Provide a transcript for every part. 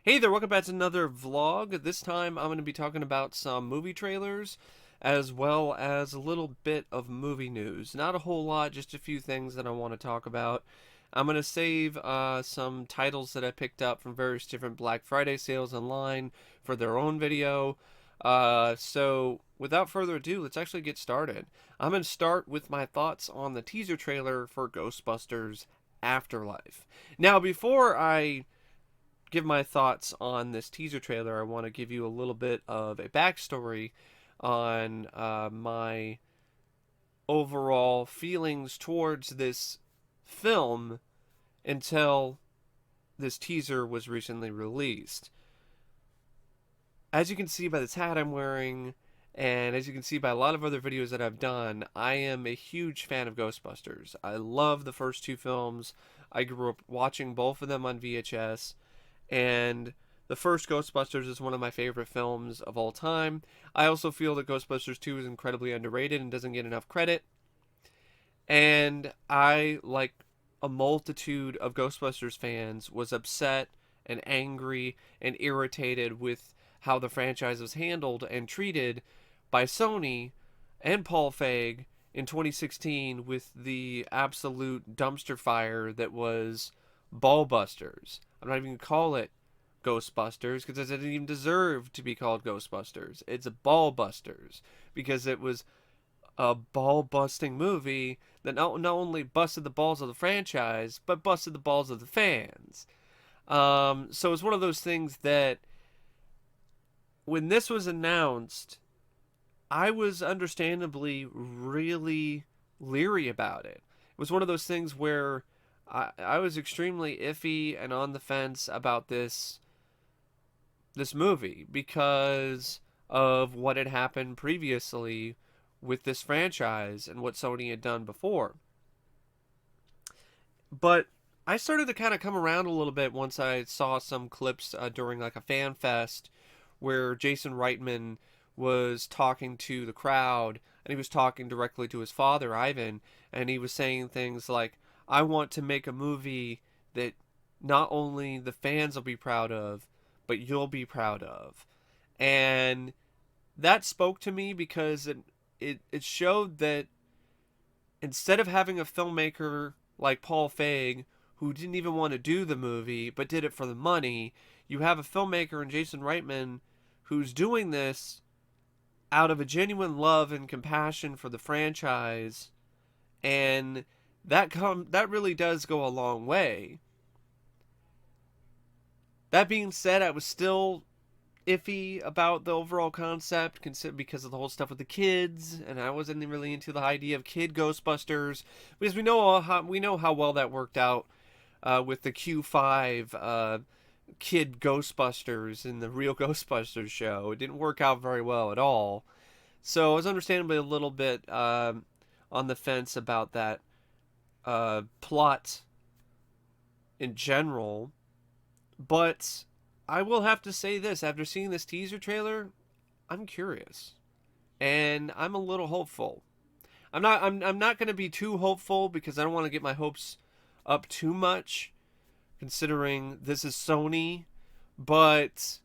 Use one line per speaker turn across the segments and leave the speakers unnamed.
Hey there, welcome back to another vlog. This time I'm going to be talking about some movie trailers as well as a little bit of movie news. Not a whole lot, just a few things that I want to talk about. I'm going to save some titles that I picked up from various different Black Friday sales online for their own video. So without further ado, let's actually get started. I'm going to start with my thoughts on the teaser trailer for Ghostbusters Afterlife. Now, before I give my thoughts on this teaser trailer, I want to give you a little bit of a backstory on my overall feelings towards this film until this teaser was recently released. As you can see by this hat I'm wearing, and as you can see by a lot of other videos that I've done, I am a huge fan of Ghostbusters. I love the first two films. I grew up watching both of them on VHS. And the first Ghostbusters is one of my favorite films of all time. I also feel that Ghostbusters 2 is incredibly underrated and doesn't get enough credit. And I, like a multitude of Ghostbusters fans, was upset and angry and irritated with how the franchise was handled and treated by Sony and Paul Feig in 2016 with the absolute dumpster fire that was Ballbusters. I'm not even going to call it Ghostbusters because it didn't even deserve to be called Ghostbusters. It's Ballbusters because it was a ball busting movie that not only busted the balls of the franchise, but busted the balls of the fans. So it's one of those things that when this was announced, I was understandably really leery about it. It was one of those things where I was extremely iffy and on the fence about this movie because of what had happened previously with this franchise and what Sony had done before. But I started to kind of come around a little bit once I saw some clips during like a fan fest where Jason Reitman was talking to the crowd and he was talking directly to his father, Ivan, and he was saying things like, I want to make a movie that not only the fans will be proud of, but you'll be proud of. And that spoke to me because it showed that instead of having a filmmaker like Paul Feig who didn't even want to do the movie but did it for the money, you have a filmmaker in Jason Reitman who's doing this out of a genuine love and compassion for the franchise, and that really does go a long way. That being said, I was still iffy about the overall concept because of the whole stuff with the kids, and I wasn't really into the idea of kid Ghostbusters because we know how well that worked out with the Q5 kid Ghostbusters in the real Ghostbusters show. It didn't work out very well at all, so I was understandably a little bit on the fence about that plot in general. But I will have to say this: after seeing this teaser trailer, I'm curious, and I'm a little hopeful. I'm not going to be too hopeful because I don't want to get my hopes up too much, considering this is Sony. But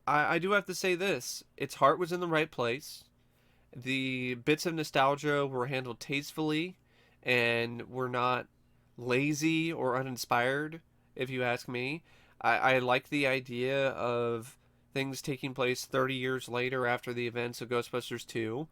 I do have to say this: its heart was in the right place. The bits of nostalgia were handled tastefully, and were not lazy or uninspired, if you ask me. I like the idea of things taking place 30 years later after the events of Ghostbusters 2.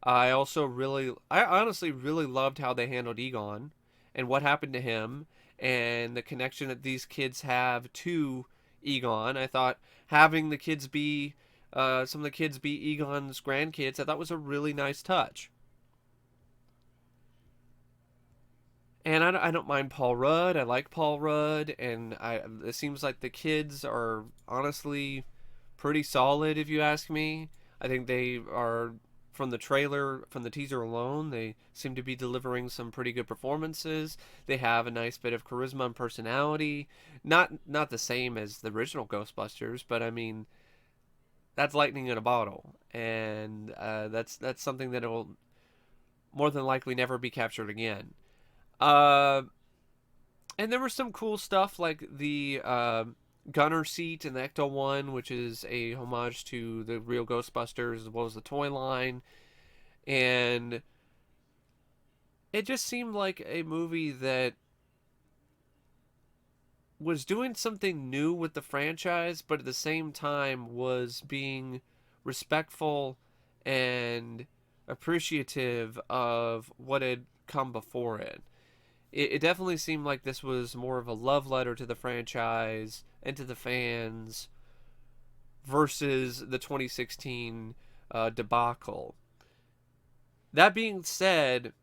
I honestly really loved how they handled Egon and what happened to him and the connection that these kids have to Egon. I thought having the kids be, some of the kids be Egon's grandkids, I thought was a really nice touch. And I don't mind Paul Rudd. I like Paul Rudd, and it seems like the kids are honestly pretty solid, if you ask me. I think they are from the trailer, from the teaser alone. They seem to be delivering some pretty good performances. They have a nice bit of charisma and personality. Not the same as the original Ghostbusters, but I mean that's lightning in a bottle, and that's something that will more than likely never be captured again. Uh, and there was some cool stuff like the gunner seat in the Ecto-1, which is a homage to the real Ghostbusters as well as the toy line. And it just seemed like a movie that was doing something new with the franchise, but at the same time was being respectful and appreciative of what had come before it. It definitely seemed like this was more of a love letter to the franchise and to the fans versus the 2016 debacle. That being said,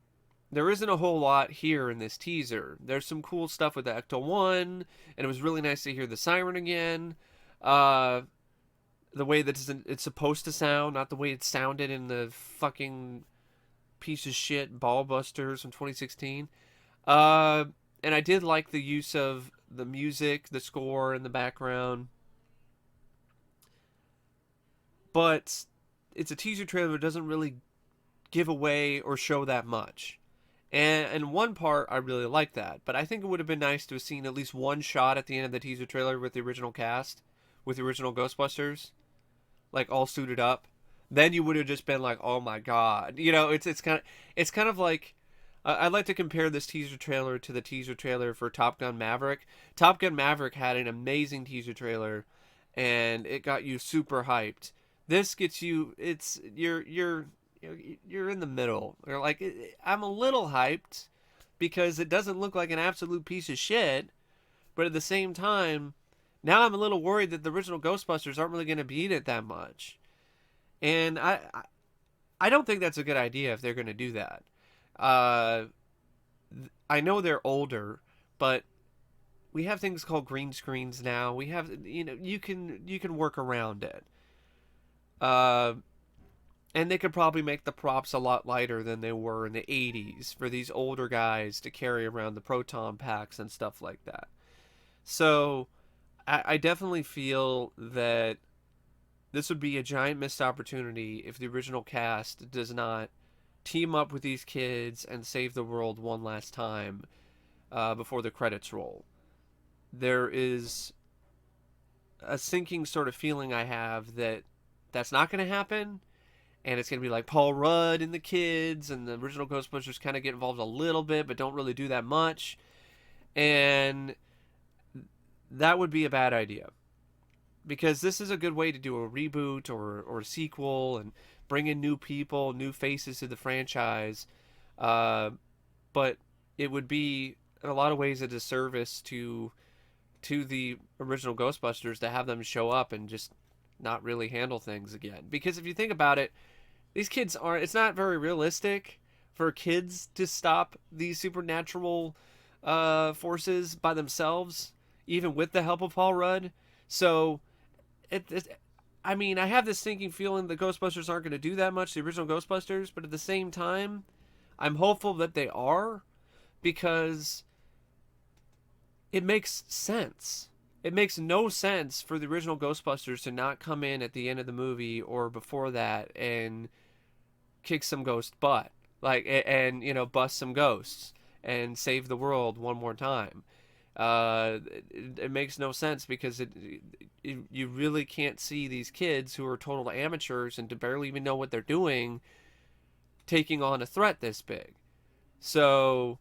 there isn't a whole lot here in this teaser. There's some cool stuff with the Ecto 1, and it was really nice to hear the siren again. Uh, the way that it's supposed to sound, not the way it sounded in the fucking piece of shit Ballbusters from 2016. Uh, and I did like the use of the music, the score in the background. But it's a teaser trailer that doesn't really give away or show that much. And one part, I really like that. But I think it would have been nice to have seen at least one shot at the end of the teaser trailer with the original cast, with the original Ghostbusters, like all suited up. Then you would have just been like, "Oh my god!" You know, it's kind of like I'd like to compare this teaser trailer to the teaser trailer for Top Gun Maverick. Top Gun Maverick had an amazing teaser trailer, and it got you super hyped. This gets you. It's you're in the middle. You're like, I'm a little hyped because it doesn't look like an absolute piece of shit, but at the same time, now I'm a little worried that the original Ghostbusters aren't really going to beat it that much. And I don't think that's a good idea if they're going to do that. Uh, I know they're older, but we have things called green screens now. We have, you can work around it. Uh, and they could probably make the props a lot lighter than they were in the 80s for these older guys to carry around the proton packs and stuff like that. So I definitely feel that this would be a giant missed opportunity if the original cast does not team up with these kids and save the world one last time before the credits roll. There is a sinking sort of feeling I have that that's not going to happen, and it's going to be like Paul Rudd and the kids, and the original Ghostbusters kind of get involved a little bit, but don't really do that much. And that would be a bad idea because this is a good way to do a reboot or a sequel and bring in new people, new faces to the franchise. Uh, but it would be in a lot of ways a disservice to the original Ghostbusters to have them show up and just not really handle things again. Because if you think about it, these kids aren't. It's not very realistic for kids to stop these supernatural forces by themselves, even with the help of Paul Rudd. So, I mean, I have this thinking feeling the Ghostbusters aren't going to do that much, the original Ghostbusters, but at the same time, I'm hopeful that they are because it makes sense. It makes no sense for the original Ghostbusters to not come in at the end of the movie or before that and kick some ghost butt, like, and bust some ghosts and save the world one more time. It makes no sense because you really can't see these kids who are total amateurs and to barely even know what they're doing taking on a threat this big. So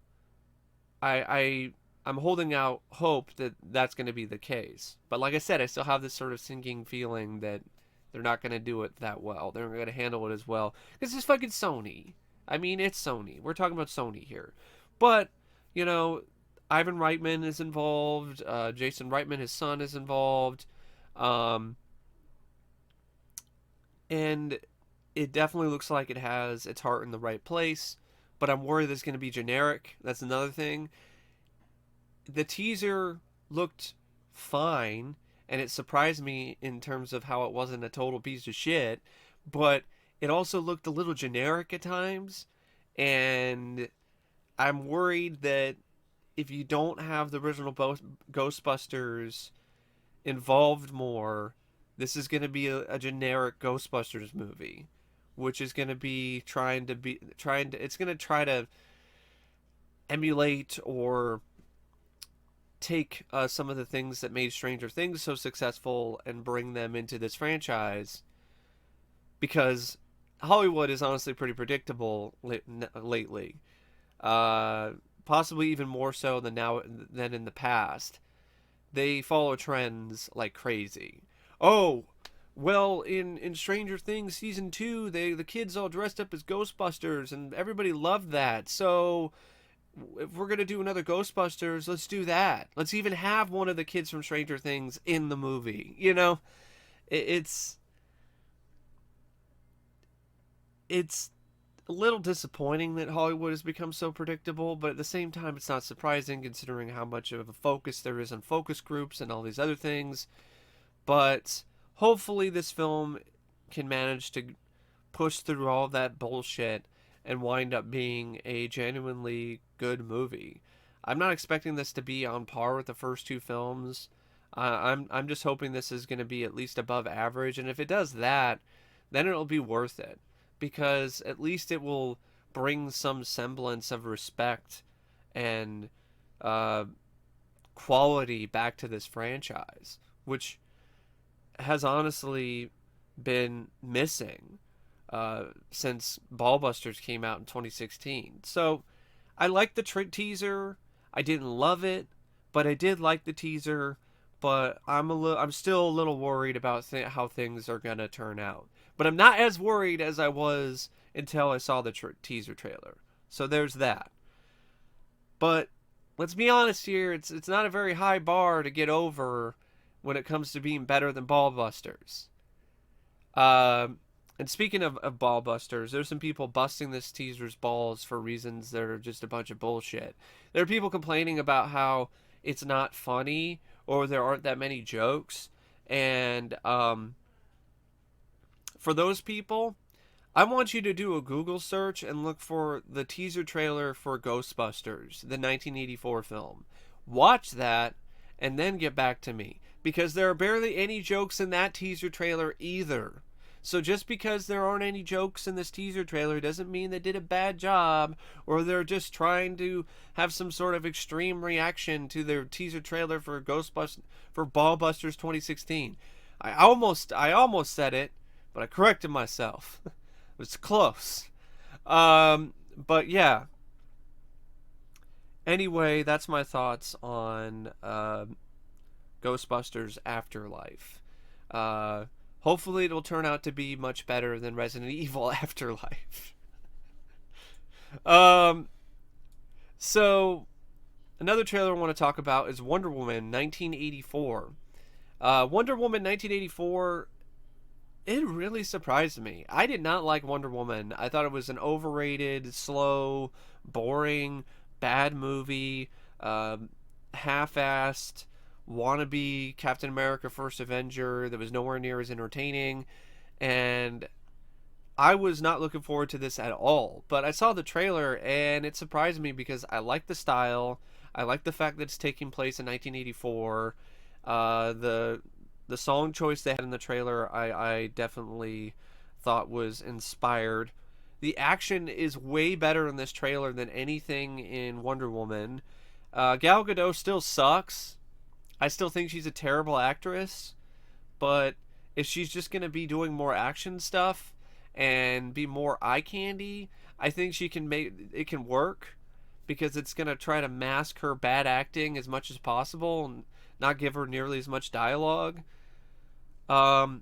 I'm holding out hope that that's going to be the case. But like I said, I still have this sort of sinking feeling that they're not going to do it that well. They're not going to handle it as well because it's fucking Sony. I mean, it's Sony. We're talking about Sony here. But you know, Ivan Reitman is involved. Jason Reitman, his son, is involved. Um, and it definitely looks like it has its heart in the right place. But I'm worried that it's going to be generic. That's another thing. The teaser looked fine, and it surprised me in terms of how it wasn't a total piece of shit. But it also looked a little generic at times. And I'm worried that if you don't have the original Ghostbusters involved more, this is going to be a generic Ghostbusters movie, which is going to be it's going to try to emulate or take some of the things that made Stranger Things so successful and bring them into this franchise, because Hollywood is honestly pretty predictable lately. Uh, Possibly even more so than in the past. They follow trends like crazy. Oh, well, in Stranger Things season 2, the kids all dressed up as Ghostbusters, and everybody loved that. So if we're gonna do another Ghostbusters, let's do that. Let's even have one of the kids from Stranger Things in the movie. It's it's a little disappointing that Hollywood has become so predictable, but at the same time, it's not surprising considering how much of a focus there is on focus groups and all these other things. But hopefully, this film can manage to push through all of that bullshit and wind up being a genuinely good movie. I'm not expecting this to be on par with the first two films. I'm just hoping this is going to be at least above average, and if it does that, then it'll be worth it, because at least it will bring some semblance of respect and uh, quality back to this franchise, which has honestly been missing since Ballbusters came out in 2016. So I liked the teaser. I didn't love it, but I did like the teaser. But I'm still a little worried about how things are gonna turn out. But I'm not as worried as I was until I saw the teaser trailer. So there's that. But let's be honest here, it's not a very high bar to get over when it comes to being better than Ballbusters. And speaking of Ballbusters, there's some people busting this teaser's balls for reasons that are just a bunch of bullshit. There are people complaining about how it's not funny or there aren't that many jokes. And for those people, I want you to do a Google search and look for the teaser trailer for Ghostbusters, the 1984 film. Watch that and then get back to me, because there are barely any jokes in that teaser trailer either. So just because there aren't any jokes in this teaser trailer doesn't mean they did a bad job, or they're just trying to have some sort of extreme reaction to their teaser trailer for Ballbusters 2016. I almost said it, but I corrected myself. It was close. But yeah. Anyway, that's my thoughts on Ghostbusters Afterlife. Hopefully it'll turn out to be much better than Resident Evil Afterlife. So another trailer I want to talk about is Wonder Woman 1984. Wonder Woman 1984, it really surprised me. I did not like Wonder Woman. I thought it was an overrated, slow, boring, bad movie, half-assed, wannabe Captain America First Avenger that was nowhere near as entertaining, and I was not looking forward to this at all. But I saw the trailer and it surprised me because I like the style. I like the fact that it's taking place in 1984. The song choice they had in the trailer, I definitely thought was inspired. The action is way better in this trailer than anything in Wonder Woman. Gal Gadot still sucks. I still think she's a terrible actress, but if she's just going to be doing more action stuff and be more eye candy, I think she can make it can work, because it's going to try to mask her bad acting as much as possible and not give her nearly as much dialogue. I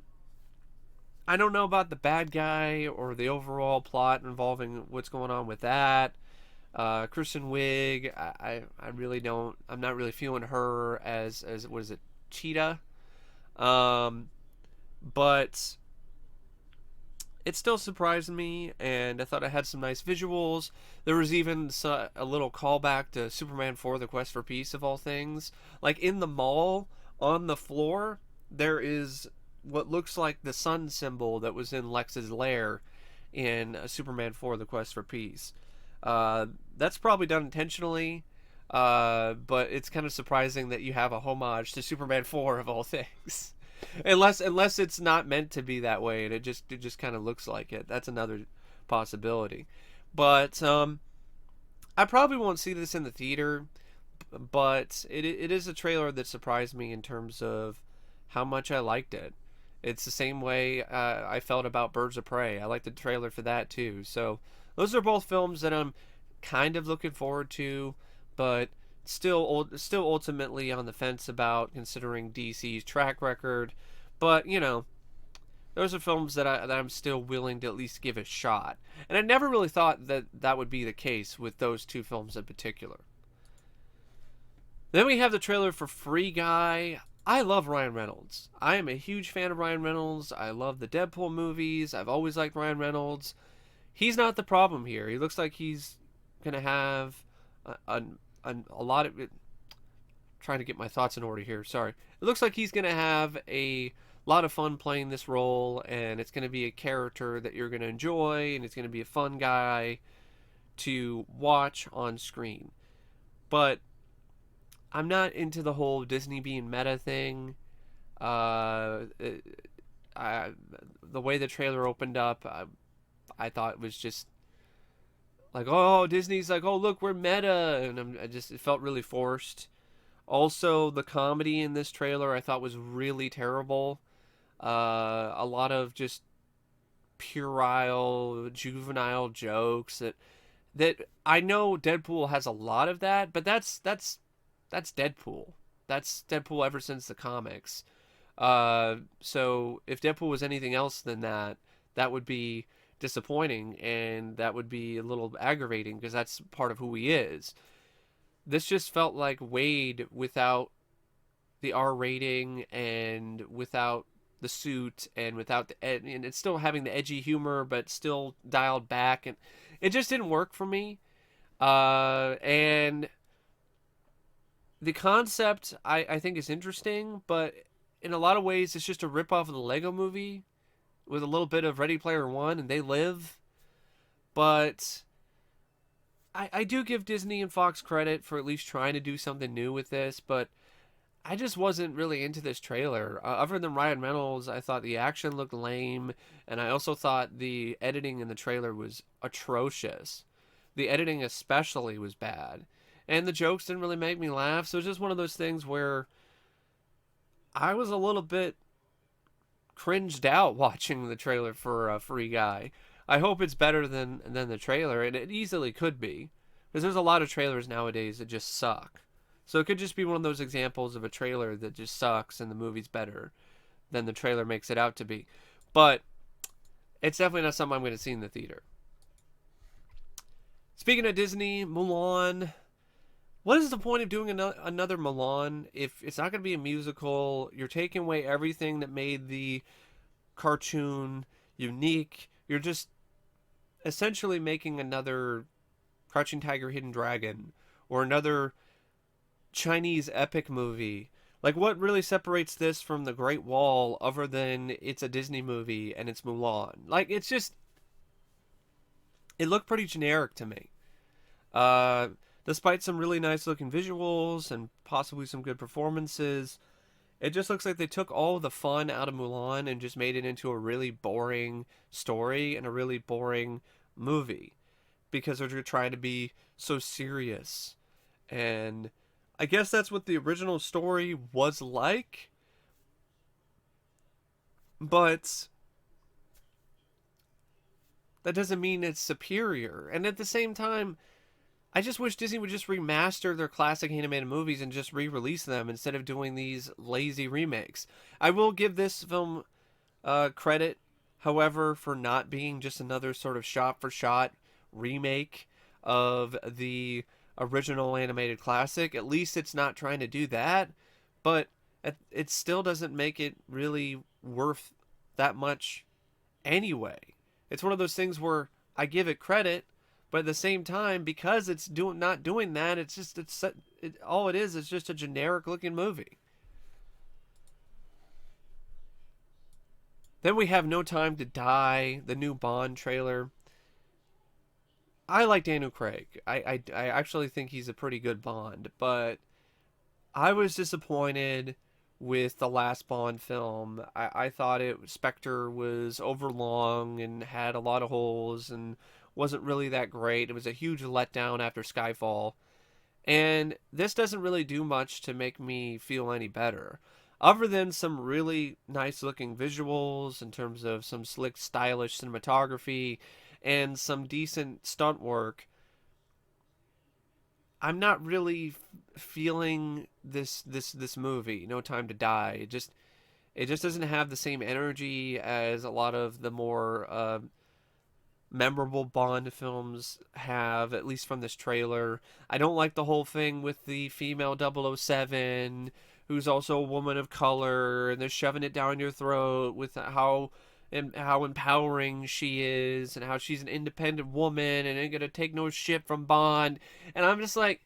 don't know about the bad guy or the overall plot involving what's going on with that. Kristen Wiig, I really don't. I'm not really feeling her as what is it, Cheetah. But it still surprised me, and I thought it had some nice visuals. There was even a little callback to Superman 4: The Quest for Peace, of all things. Like in the mall, on the floor, there is what looks like the sun symbol that was in Lex's lair in Superman 4: The Quest for Peace. That's probably done intentionally, but it's kind of surprising that you have a homage to Superman 4 of all things. unless it's not meant to be that way and it just kind of looks like it. That's another possibility. But I probably won't see this in the theater, but it is a trailer that surprised me in terms of how much I liked it. It's the same way I felt about Birds of Prey. I liked the trailer for that too. So those are both films that I'm kind of looking forward to, but still ultimately on the fence about, considering DC's track record. But those are films that I'm still willing to at least give a shot. And I never really thought that that would be the case with those two films in particular. Then we have the trailer for Free Guy. I love Ryan Reynolds. I am a huge fan of Ryan Reynolds. I love the Deadpool movies. I've always liked Ryan Reynolds. He's not the problem here. He looks like he's gonna have a, a lot of it. Trying to get my thoughts in order here. Sorry. It looks like he's gonna have a lot of fun playing this role, and it's gonna be a character that you're gonna enjoy, and it's gonna be a fun guy to watch on screen. But I'm not into the whole Disney being meta thing. Uh, I, the way the trailer opened up, I thought it was just like, oh, Disney's like, oh, look, we're meta, and it felt really forced. Also, the comedy in this trailer I thought was really terrible. A lot of just puerile, juvenile jokes that I know Deadpool has a lot of that, but that's Deadpool. That's Deadpool ever since the comics. So if Deadpool was anything else than that, that would be disappointing, and that would be a little aggravating because that's part of who he is. This just felt like Wade without the R rating and without the suit and without and it's still having the edgy humor but still dialed back, and it just didn't work for me. And the concept I think is interesting, but in a lot of ways it's just a ripoff of the Lego movie with a little bit of Ready Player One and They Live. But I do give Disney and Fox credit for at least trying to do something new with this, but I just wasn't really into this trailer. Other than Ryan Reynolds, I thought the action looked lame, and I also thought the editing in the trailer was atrocious. The editing especially was bad, and the jokes didn't really make me laugh. So it's just one of those things where I was a little bit cringed out watching the trailer for Free Guy. I hope it's better than the trailer, and it easily could be, because there's a lot of trailers nowadays that just suck. So it could just be one of those examples of a trailer that just sucks and the movie's better than the trailer makes it out to be. But it's definitely not something I'm going to see in the theater. Speaking of Disney, Mulan. What is the point of doing another Mulan if it's not going to be a musical? You're taking away everything that made the cartoon unique. You're just essentially making another Crouching Tiger, Hidden Dragon, or another Chinese epic movie. Like, what really separates this from The Great Wall other than it's a Disney movie and it's Mulan? Like, it's just, it looked pretty generic to me. Uh, Despite some really nice looking visuals and possibly some good performances, it just looks like they took all the fun out of Mulan and just made it into a really boring story and a really boring movie because they're trying to be so serious. And I guess that's what the original story was like, but that doesn't mean it's superior. And at the same time, I just wish Disney would just remaster their classic animated movies and just re-release them instead of doing these lazy remakes. I will give this film credit, however, for not being just another sort of shot-for-shot remake of the original animated classic. At least it's not trying to do that, but it still doesn't make it really worth that much anyway. It's one of those things where I give it credit, but at the same time, because it's not doing that, all it is just a generic looking movie. Then we have No Time to Die, the new Bond trailer. I like Daniel Craig. I actually think he's a pretty good Bond, but I was disappointed with the last Bond film. I thought Spectre was overlong and had a lot of holes and wasn't really that great. It was a huge letdown after Skyfall. And this doesn't really do much to make me feel any better. Other than some really nice looking visuals in terms of some slick, stylish cinematography and some decent stunt work, I'm not really feeling this movie, No Time to Die. It just doesn't have the same energy as a lot of the more memorable Bond films have, at least from this trailer. I don't like the whole thing with the female 007, who's also a woman of color, and they're shoving it down your throat with how empowering she is and how she's an independent woman and ain't gonna take no shit from Bond. And I'm just like,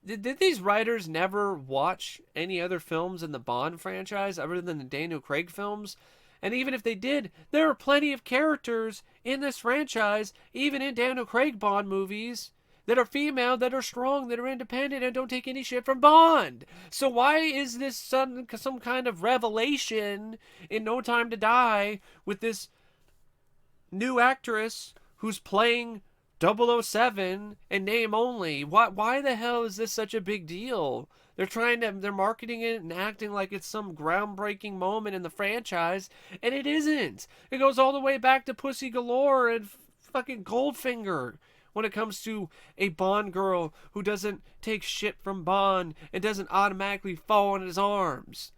did these writers never watch any other films in the Bond franchise other than the Daniel Craig films? And even if they did, there are plenty of characters in this franchise, even in Daniel Craig Bond movies, that are female, that are strong, that are independent, and don't take any shit from Bond. So why is this some kind of revelation in No Time to Die with this new actress who's playing 007 in name only? Why the hell is this such a big deal? They're marketing it and acting like it's some groundbreaking moment in the franchise, and it isn't. It goes all the way back to Pussy Galore and fucking Goldfinger when it comes to a Bond girl who doesn't take shit from Bond and doesn't automatically fall in his arms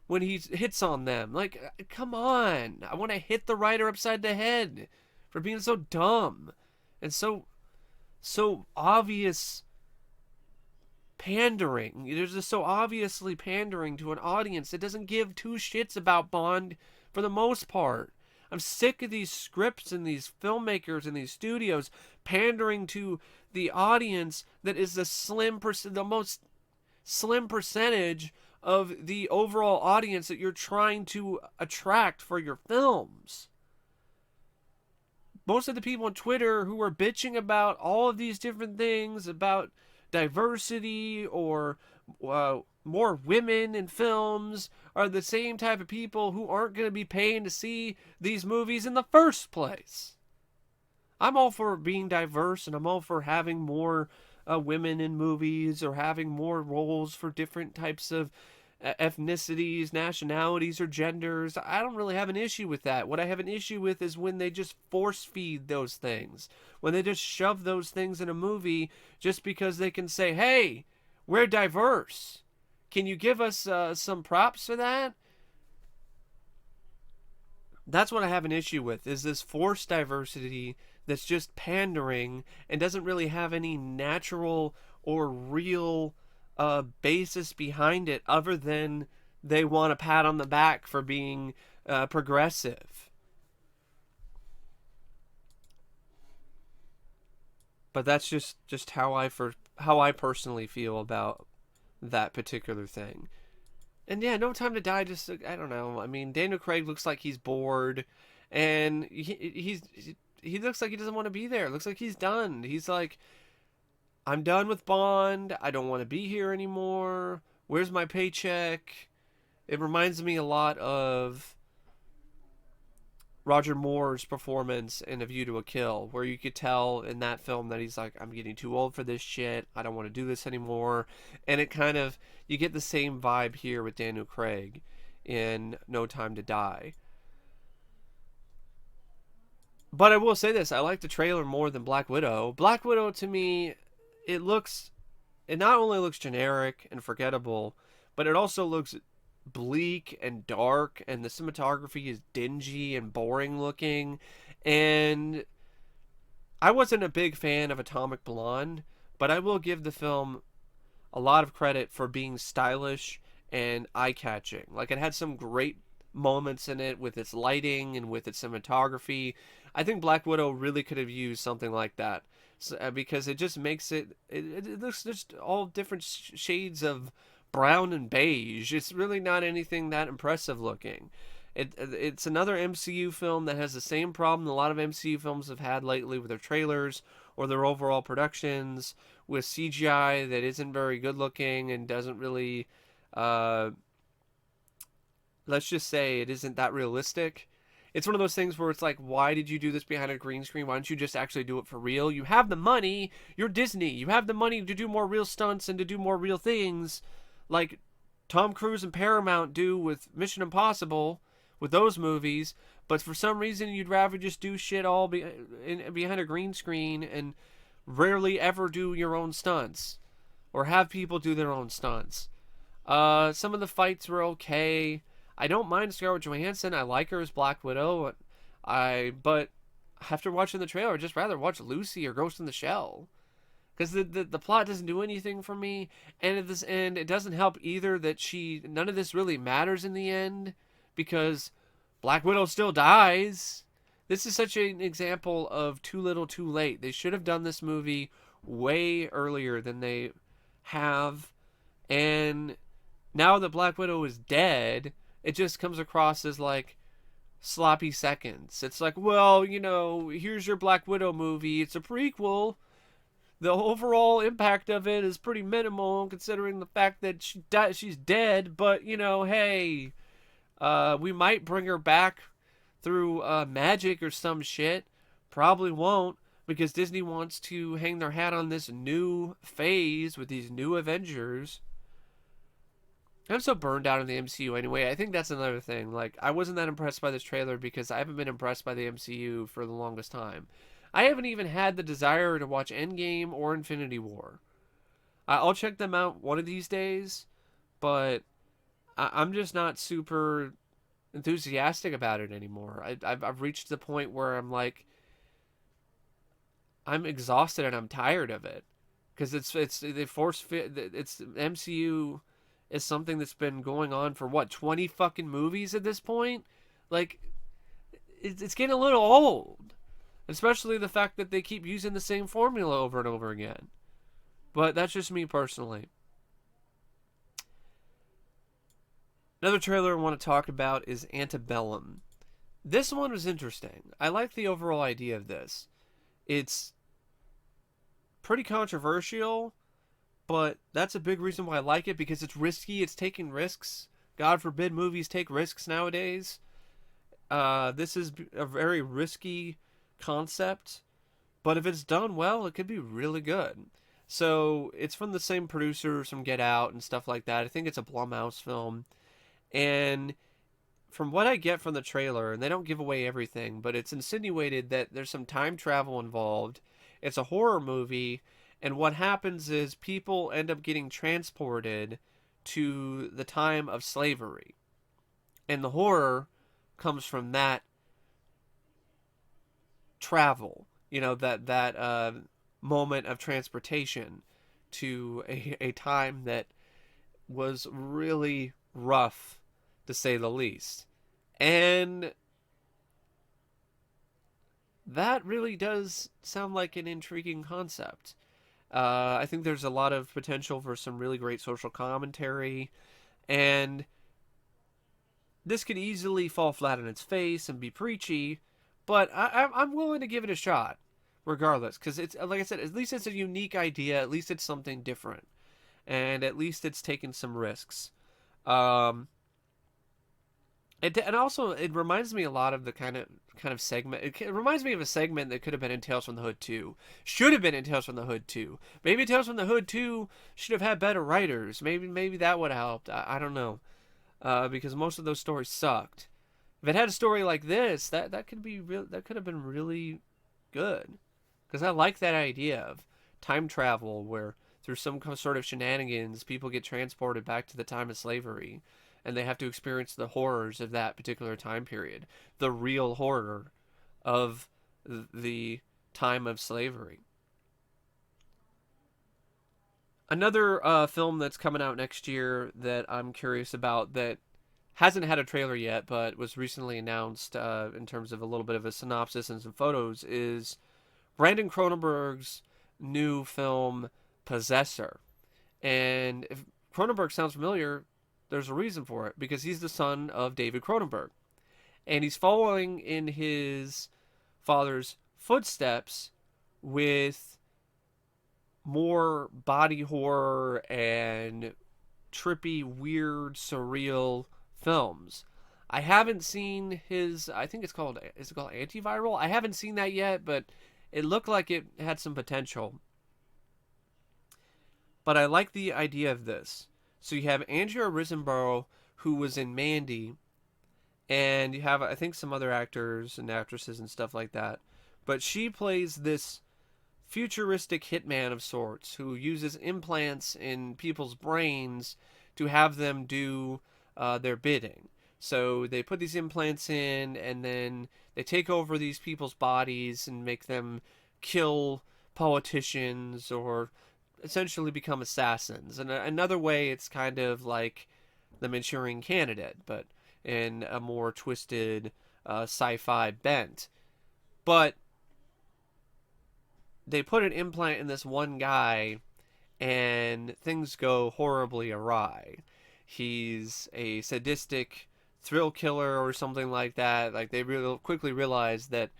when he hits on them. Like, come on. I want to hit the writer upside the head for being so dumb and so obvious pandering. There's just so obviously pandering to an audience that doesn't give two shits about Bond for the most part. I'm sick of these scripts and these filmmakers and these studios pandering to the audience that is the most slim percentage of the overall audience that you're trying to attract for your films. Most of the people on Twitter who are bitching about all of these different things, about diversity or more women in films, are the same type of people who aren't going to be paying to see these movies in the first place. I'm all for being diverse, and I'm all for having more women in movies, or having more roles for different types of ethnicities, nationalities, or genders. I don't really have an issue with that. What I have an issue with is when they just force feed those things. When they just shove those things in a movie just because they can say, hey, we're diverse. Can you give us some props for that? That's what I have an issue with, is this forced diversity that's just pandering and doesn't really have any natural or real basis behind it other than they want a pat on the back for being progressive. But that's just how I personally feel about that particular thing. And yeah, No Time to Die. Just I don't know. I mean, Daniel Craig looks like he's bored, and he looks like he doesn't want to be there. Looks like he's done. He's like, I'm done with Bond. I don't want to be here anymore. Where's my paycheck? It reminds me a lot of Roger Moore's performance in A View to a Kill, where you could tell in that film that he's like, I'm getting too old for this shit. I don't want to do this anymore. And it kind of, you get the same vibe here with Daniel Craig in No Time to Die. But I will say this, I like the trailer more than Black Widow. Black Widow, to me, it looks, it not only looks generic and forgettable, but it also looks bleak and dark, and the cinematography is dingy and boring looking. And I wasn't a big fan of Atomic Blonde, but I will give the film a lot of credit for being stylish and eye-catching. Like, it had some great moments in it with its lighting and with its cinematography. I think Black Widow really could have used something like that, because it just makes it looks just all different shades of brown and beige. It's really not anything that impressive looking. It's another MCU film that has the same problem a lot of MCU films have had lately with their trailers or their overall productions, with CGI that isn't very good looking and doesn't really, let's just say, it isn't that realistic. it's one of those things where it's like, why did you do this behind a green screen? Why don't you just actually do it for real? You have the money. You're Disney. You have the money to do more real stunts and to do more real things, like Tom Cruise and Paramount do with Mission Impossible, with those movies. But for some reason, you'd rather just do shit all behind a green screen and rarely ever do your own stunts or have people do their own stunts. Some of the fights were okay. I don't mind Scarlett Johansson. I like her as Black Widow. But after watching the trailer, I'd just rather watch Lucy or Ghost in the Shell. Because the plot doesn't do anything for me, and at this end, it doesn't help either that none of this really matters in the end, because Black Widow still dies. This is such an example of too little too late. They should have done this movie way earlier than they have, and now that Black Widow is dead, it just comes across as like sloppy seconds. It's like, well, here's your Black Widow movie. It's a prequel. The overall impact of it is pretty minimal considering the fact that she's dead, but hey, we might bring her back through magic or some shit. Probably won't, because Disney wants to hang their hat on this new phase with these new Avengers. I'm so burned out in the MCU anyway. I think that's another thing. Like, I wasn't that impressed by this trailer because I haven't been impressed by the MCU for the longest time. I haven't even had the desire to watch Endgame or Infinity War. I'll check them out one of these days, but I'm just not super enthusiastic about it anymore. I've reached the point where I'm like, I'm exhausted and I'm tired of it, because it's MCU is something that's been going on for what, 20 fucking movies at this point. Like, it's getting a little old. Especially the fact that they keep using the same formula over and over again. But that's just me personally. Another trailer I want to talk about is Antebellum. This one was interesting. I like the overall idea of this. It's pretty controversial, but that's a big reason why I like it, because it's risky. It's taking risks. God forbid movies take risks nowadays. This is a very risky concept, but if it's done well, it could be really good. So it's from the same producers from Get Out and stuff like that. I think it's a Blumhouse film, and from what I get from the trailer, and they don't give away everything, but it's insinuated that there's some time travel involved. It's a horror movie, and what happens is people end up getting transported to the time of slavery, and the horror comes from that travel, that moment of transportation to a time that was really rough, to say the least. And that really does sound like an intriguing concept. I think there's a lot of potential for some really great social commentary, and this could easily fall flat on its face and be preachy, but I'm willing to give it a shot, regardless, because it's, like I said, at least it's a unique idea, at least it's something different, and at least it's taken some risks. And also, it reminds me a lot of the kind of segment. It reminds me of a segment that could have been in Tales from the Hood 2. Should have been in Tales from the Hood 2. Maybe Tales from the Hood 2 should have had better writers. Maybe that would have helped. I don't know. Because most of those stories sucked. If it had a story like this, that could have been really good. Because I like that idea of time travel where through some sort of shenanigans, people get transported back to the time of slavery, and they have to experience the horrors of that particular time period, the real horror of the time of slavery. Another film that's coming out next year that I'm curious about, that hasn't had a trailer yet but was recently announced in terms of a little bit of a synopsis and some photos, is Brandon Cronenberg's new film Possessor. And if Cronenberg sounds familiar, there's a reason for it, because he's the son of David Cronenberg, and he's following in his father's footsteps with more body horror and trippy, weird, surreal films. I haven't seen his. I think it's called. Is it called Antiviral? I haven't seen that yet, but it looked like it had some potential. But I like the idea of this. So you have Andrea Riseborough, who was in Mandy, and you have I think some other actors and actresses and stuff like that. But she plays this futuristic hitman of sorts who uses implants in people's brains to have them do their bidding. So they put these implants in, and then they take over these people's bodies and make them kill politicians or essentially become assassins. And another way, it's kind of like the Manchurian Candidate, but in a more twisted sci-fi bent. But they put an implant in this one guy, and things go horribly awry. He's a sadistic thrill killer or something like that. Like they really quickly realize that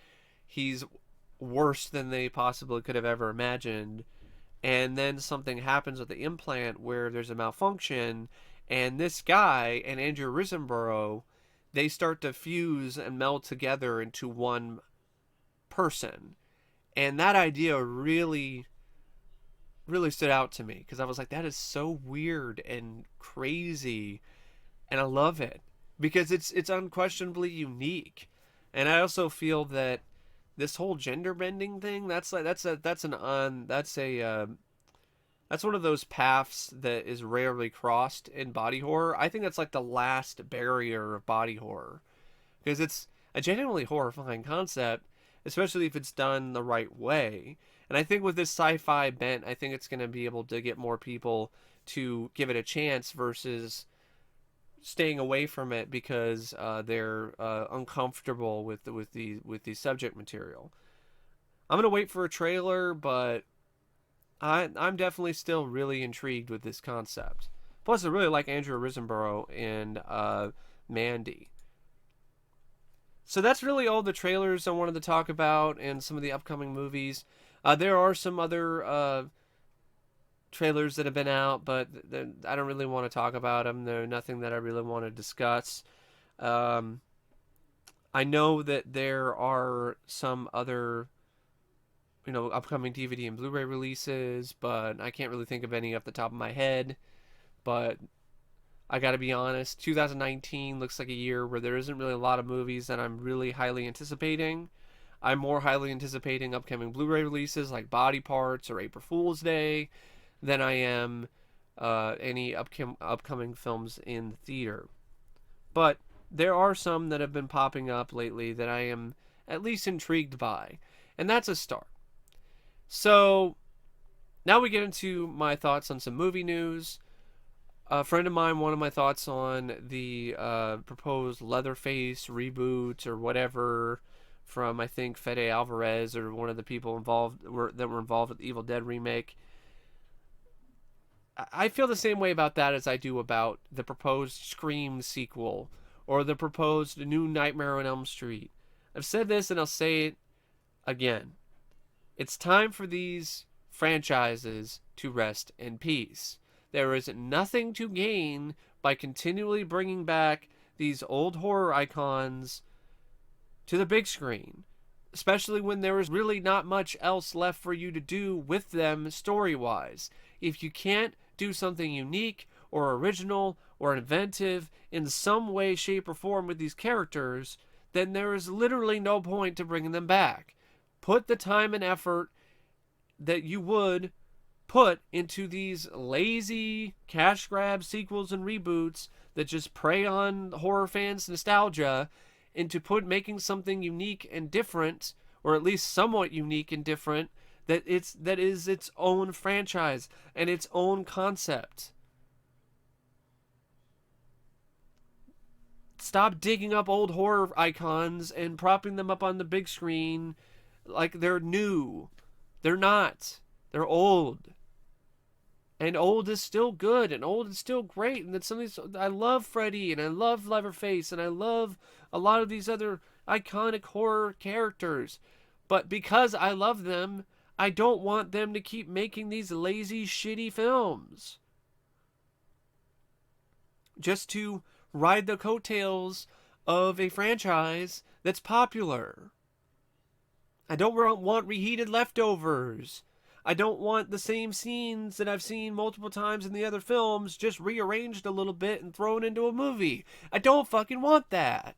he's worse than they possibly could have ever imagined. And then something happens with the implant where there's a malfunction, and this guy and Andrew Riseborough, they start to fuse and meld together into one person. And that idea really stood out to me because I was like, that is so weird and crazy, and I love it because it's unquestionably unique. And I also feel that this whole gender bending thing, that's one of those paths that is rarely crossed in body horror. I think that's like the last barrier of body horror because it's a genuinely horrifying concept, especially if it's done the right way. And I think with this sci-fi bent, I think it's going to be able to get more people to give it a chance versus staying away from it because they're uncomfortable with the subject material. I'm gonna wait for a trailer, but I'm definitely still really intrigued with this concept. Plus, I really like Andrew Riseborough in Mandy. So that's really all the trailers I wanted to talk about and some of the upcoming movies. There are some other trailers that have been out, but I don't really want to talk about them. They're nothing that I really want to discuss. Um, I know that there are some other, upcoming DVD and Blu-ray releases, but I can't really think of any off the top of my head. But I got to be honest, 2019 looks like a year where there isn't really a lot of movies that I'm really highly anticipating. I'm more highly anticipating upcoming Blu-ray releases like Body Parts or April Fool's Day than I am any upcoming films in the theater. But there are some that have been popping up lately that I am at least intrigued by, and that's a start. So now we get into my thoughts on some movie news. A friend of mine wanted my thoughts on the proposed Leatherface reboot or whatever from, I think, Fede Alvarez or one of the people that were involved with the Evil Dead remake. I feel the same way about that as I do about the proposed Scream sequel or the proposed new Nightmare on Elm Street. I've said this and I'll say it again. It's time for these franchises to rest in peace. There is nothing to gain by continually bringing back these old horror icons to the big screen, especially when there is really not much else left for you to do with them story-wise. If you can't do something unique or original or inventive in some way, shape, or form with these characters, then there is literally no point to bringing them back. Put the time and effort that you would put into these lazy cash grab sequels and reboots that just prey on horror fans' nostalgia into making something unique and different, or at least somewhat unique and different, that is its own franchise and its own concept. Stop digging up old horror icons and propping them up on the big screen like they're new. They're not. They're old. And old is still good, and old is still great. And some of these, I love Freddy, and I love Leatherface, and I love a lot of these other iconic horror characters. But because I love them, I don't want them to keep making these lazy, shitty films just to ride the coattails of a franchise that's popular. I don't want reheated leftovers. I don't want the same scenes that I've seen multiple times in the other films just rearranged a little bit and thrown into a movie. I don't fucking want that.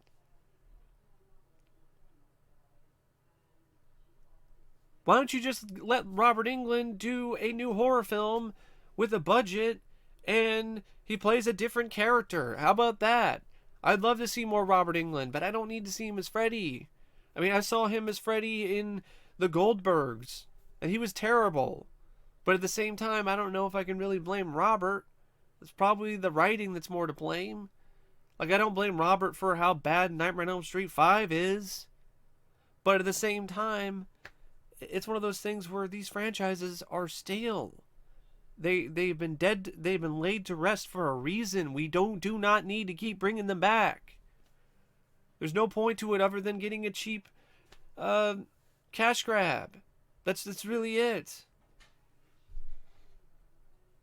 Why don't you just let Robert Englund do a new horror film with a budget and he plays a different character? How about that? I'd love to see more Robert Englund, but I don't need to see him as Freddy. I mean, I saw him as Freddy in The Goldbergs, and he was terrible. But at the same time, I don't know if I can really blame Robert. It's probably the writing that's more to blame. Like, I don't blame Robert for how bad Nightmare on Elm Street 5 is. But at the same time, it's one of those things where these franchises are stale. They've been dead. They've been laid to rest for a reason. We do not need to keep bringing them back. There's no point to it other than getting a cheap cash grab. That's really it.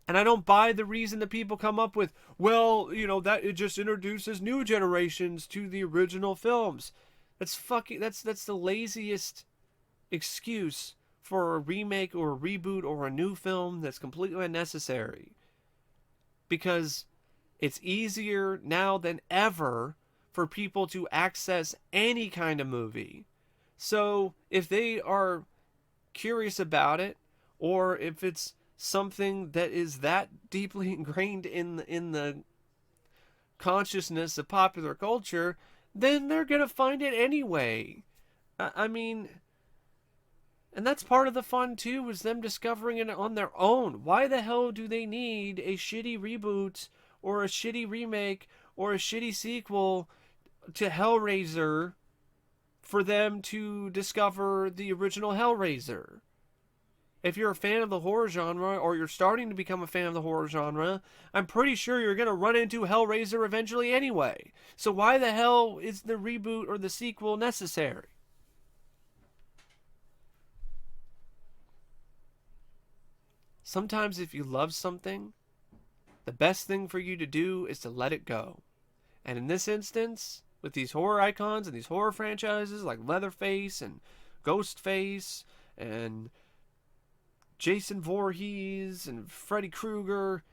And I don't buy the reason that people come up with, well, that it just introduces new generations to the original films. That's the laziest excuse for a remake or a reboot or a new film that's completely unnecessary. Because it's easier now than ever for people to access any kind of movie. So if they are curious about it, or if it's something that is that deeply ingrained in the consciousness of popular culture, then they're going to find it anyway. I mean, and that's part of the fun too, is them discovering it on their own. Why the hell do they need a shitty reboot or a shitty remake or a shitty sequel to Hellraiser for them to discover the original Hellraiser? If you're a fan of the horror genre, or you're starting to become a fan of the horror genre, I'm pretty sure you're going to run into Hellraiser eventually anyway. So why the hell is the reboot or the sequel necessary? Sometimes if you love something, the best thing for you to do is to let it go. And in this instance, with these horror icons and these horror franchises like Leatherface and Ghostface and Jason Voorhees and Freddy Krueger,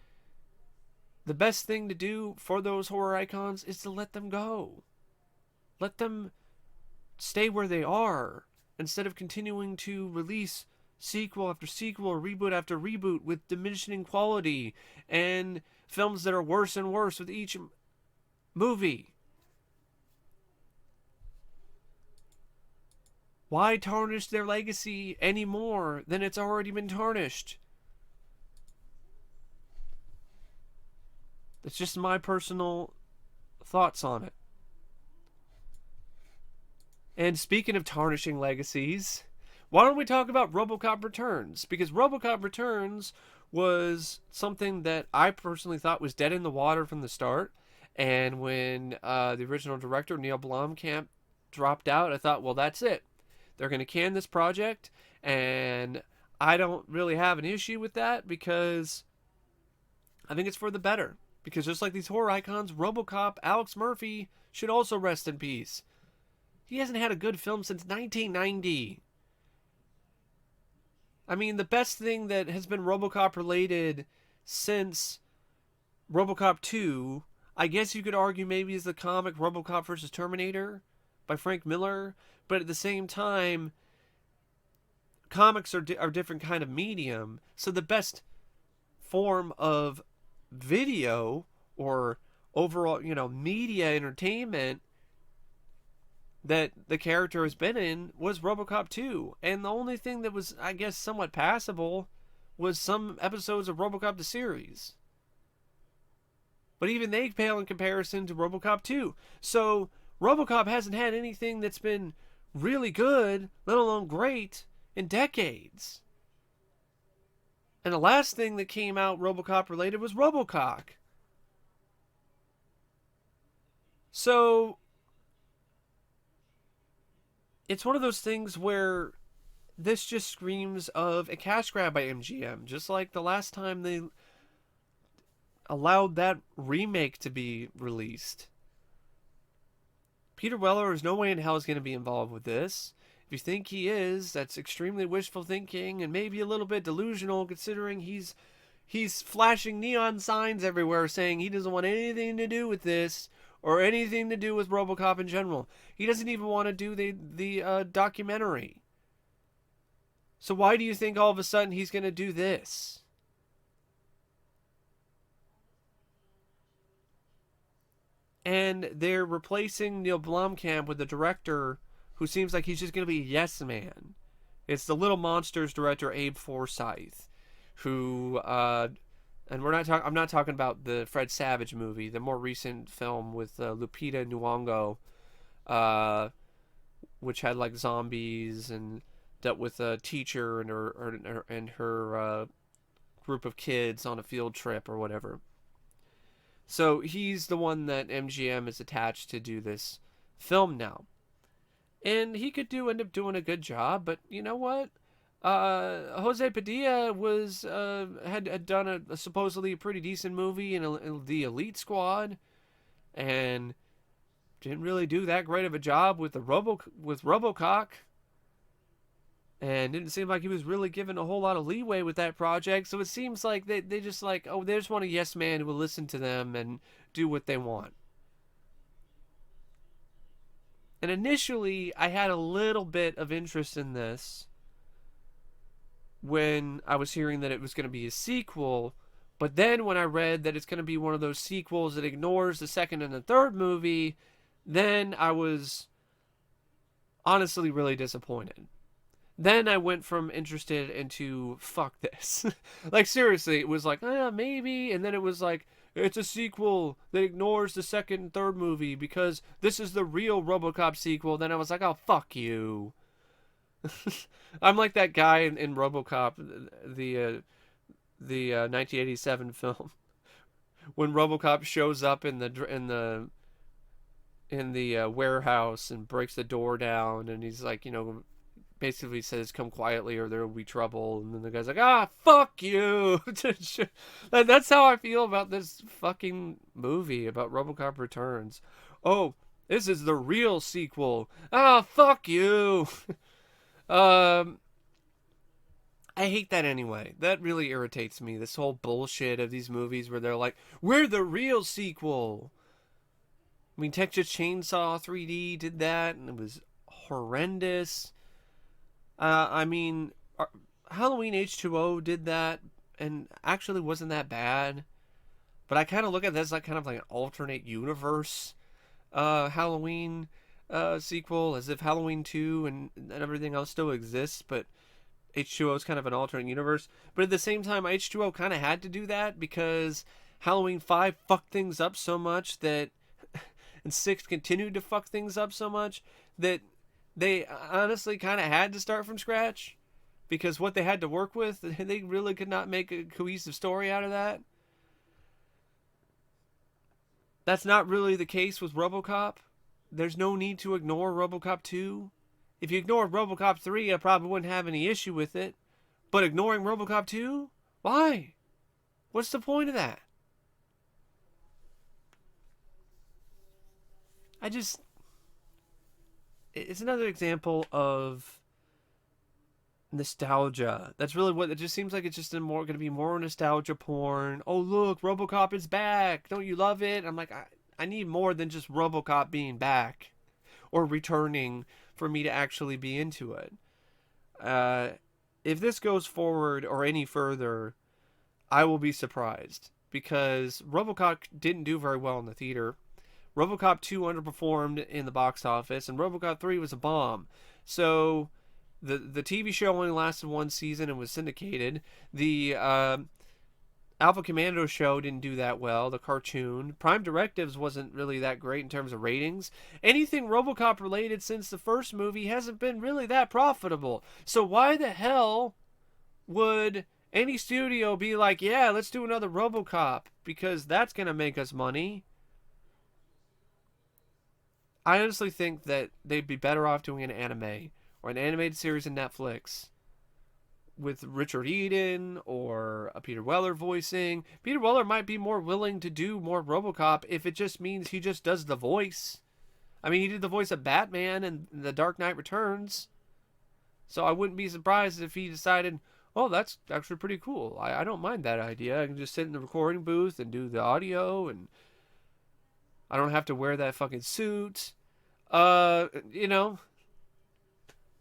the best thing to do for those horror icons is to let them go. Let them stay where they are instead of continuing to release sequel after sequel or reboot after reboot with diminishing quality and films that are worse and worse with each movie. Why tarnish their legacy any more than it's already been tarnished? That's just my personal thoughts on it. And speaking of tarnishing legacies, why don't we talk about RoboCop Returns? Because RoboCop Returns was something that I personally thought was dead in the water from the start. And when the original director, Neil Blomkamp, dropped out, I thought, well, that's it. They're going to can this project. And I don't really have an issue with that because I think it's for the better. Because just like these horror icons, RoboCop, Alex Murphy, should also rest in peace. He hasn't had a good film since 1990. I mean, the best thing that has been RoboCop related since RoboCop 2, I guess you could argue maybe is the comic RoboCop vs. Terminator by Frank Miller. But at the same time, comics are different kind of medium. So the best form of video or overall, media entertainment that the character has been in was RoboCop 2. And the only thing that was, I guess, somewhat passable was some episodes of RoboCop the series. But even they pale in comparison to RoboCop 2. So RoboCop hasn't had anything that's been really good, let alone great, in decades. And the last thing that came out RoboCop related was RoboCop. So it's one of those things where this just screams of a cash grab by MGM, just like the last time they allowed that remake to be released. Peter Weller is no way in hell is going to be involved with this. If you think he is, that's extremely wishful thinking and maybe a little bit delusional, considering he's flashing neon signs everywhere saying he doesn't want anything to do with this or anything to do with RoboCop in general. He doesn't even want to do the documentary. So why do you think all of a sudden he's going to do this? And they're replacing Neil Blomkamp with a director who seems like he's just going to be a yes man. It's the Little Monsters director Abe Forsyth, who and we're not talking. I'm not talking about the Fred Savage movie, the more recent film with Lupita Nyong'o, uh, which had like zombies and dealt with a teacher and her group of kids on a field trip or whatever. So he's the one that MGM is attached to do this film now. And he could end up doing a good job, but you know what? Jose Padilla had done a supposedly pretty decent movie in the Elite Squad, and didn't really do that great of a job with RoboCop, and didn't seem like he was really given a whole lot of leeway with that project. So it seems like they just like, oh, they just want a yes man who will listen to them and do what they want. And initially, I had a little bit of interest in this when I was hearing that it was going to be a sequel. But then when I read that it's going to be one of those sequels that ignores the second and the third movie, then I was honestly really disappointed. Then I went from interested into fuck this. Like, seriously, it was like, maybe. And then it was like, it's a sequel that ignores the second and third movie because this is the real RoboCop sequel. Then I was like, oh, fuck you. I'm like that guy in RoboCop, the 1987 film, when RoboCop shows up in the warehouse and breaks the door down, and he's like, basically says, come quietly or there will be trouble. And then the guy's like, fuck you. That's how I feel about this fucking movie, about RoboCop Returns. Oh, this is the real sequel. Fuck you. I hate that anyway. That really irritates me. This whole bullshit of these movies where they're like, we're the real sequel. I mean, Texas Chainsaw 3D did that, and it was horrendous. I mean, Halloween H2O did that, and actually wasn't that bad. But I kind of look at this like kind of like an alternate universe Halloween sequel, as if Halloween 2 and everything else still exists, but H2O is kind of an alternate universe. But at the same time, H2O kind of had to do that because Halloween 5 fucked things up so much that, and 6 continued to fuck things up so much that they honestly kind of had to start from scratch, because what they had to work with, they really could not make a cohesive story out of that. That's not really the case with RoboCop. There's no need to ignore RoboCop 2. If you ignored RoboCop 3, I probably wouldn't have any issue with it. But ignoring RoboCop 2? Why? What's the point of that? It's another example of nostalgia. That's really what it just seems like. It's just going to be more nostalgia porn. Oh, look, RoboCop is back. Don't you love it? I'm like, I need more than just RoboCop being back or returning for me to actually be into it. If this goes forward or any further, I will be surprised, because RoboCop didn't do very well in the theater. RoboCop 2 underperformed in the box office, and RoboCop 3 was a bomb. So the TV show only lasted one season and was syndicated. The Alpha Commando show didn't do that well, the cartoon. Prime Directives wasn't really that great in terms of ratings. Anything RoboCop related since the first movie hasn't been really that profitable. So why the hell would any studio be like, yeah, let's do another RoboCop, because that's going to make us money? I honestly think that they'd be better off doing an anime or an animated series in Netflix with Richard Eden or a Peter Weller voicing. Peter Weller might be more willing to do more RoboCop if it just means he just does the voice. I mean, he did the voice of Batman in The Dark Knight Returns. So I wouldn't be surprised if he decided, oh, that's actually pretty cool. I don't mind that idea. I can just sit in the recording booth and do the audio, and I don't have to wear that fucking suit. You know.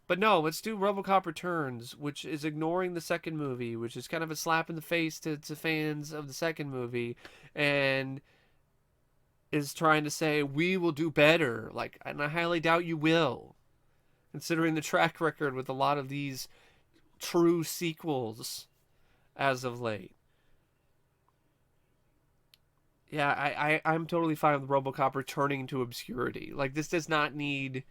But no, let's do RoboCop Returns, which is ignoring the second movie, which is kind of a slap in the face to fans of the second movie, and is trying to say, we will do better. Like, and I highly doubt you will, considering the track record with a lot of these true sequels as of late. Yeah, I'm totally fine with RoboCop returning to obscurity. Like, this does not need...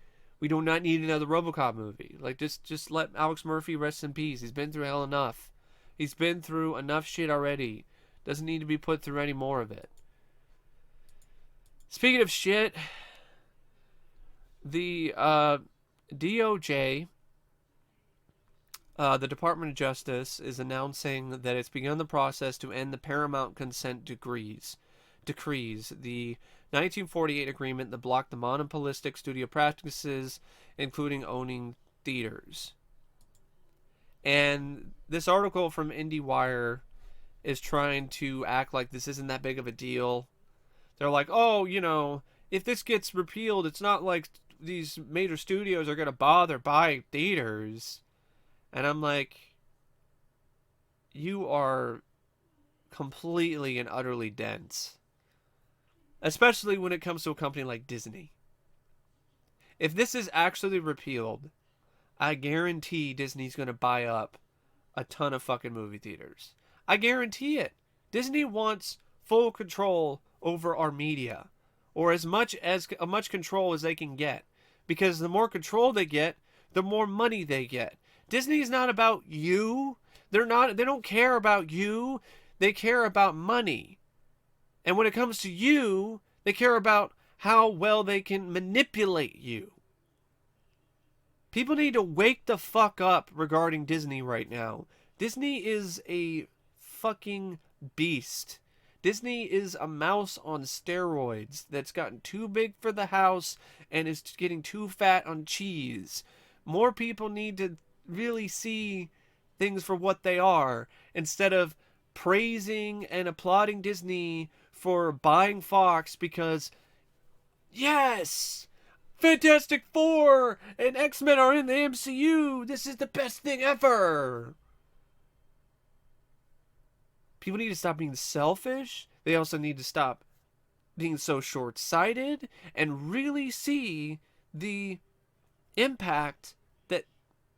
We do not need another RoboCop movie. Like, just let Alex Murphy rest in peace. He's been through hell enough. He's been through enough shit already. Doesn't need to be put through any more of it. Speaking of shit, the DOJ, the Department of Justice, is announcing that it's begun the process to end the Paramount Consent Decrees, the 1948 agreement that blocked the monopolistic studio practices, including owning theaters. And this article from IndieWire is trying to act like this isn't that big of a deal. They're like, oh, you know, if this gets repealed, it's not like these major studios are going to bother buying theaters. And I'm like, you are completely and utterly dense. Especially when it comes to a company like Disney. If this is actually repealed, I guarantee Disney's going to buy up a ton of fucking movie theaters. I guarantee it. Disney wants full control over our media, or as much control as they can get, because the more control they get, the more money they get. Disney is not about you. They don't care about you. They care about money. And when it comes to you, they care about how well they can manipulate you. People need to wake the fuck up regarding Disney right now. Disney is a fucking beast. Disney is a mouse on steroids that's gotten too big for the house and is getting too fat on cheese. More people need to really see things for what they are, instead of praising and applauding Disney for buying Fox because, yes, Fantastic Four and X-Men are in the MCU. This is the best thing ever. People need to stop being selfish. They also need to stop being so short-sighted and really see the impact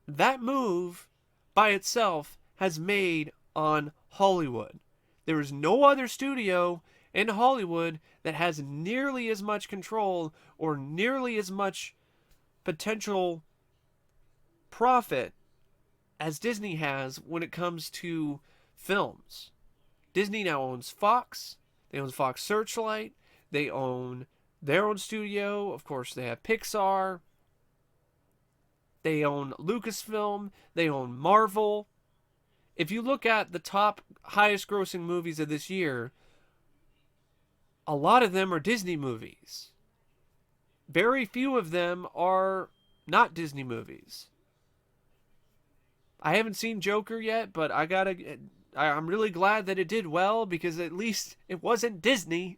that move by itself has made on Hollywood. There is no other studio in Hollywood that has nearly as much control or nearly as much potential profit as Disney has when it comes to films. Disney now owns Fox. They own Fox Searchlight. They own their own studio. Of course, they have Pixar. They own Lucasfilm. They own Marvel. If you look at the top highest grossing movies of this year, a lot of them are Disney movies. Very few of them are not Disney movies. I haven't seen Joker yet, but I'm really glad that it did well, because at least it wasn't Disney.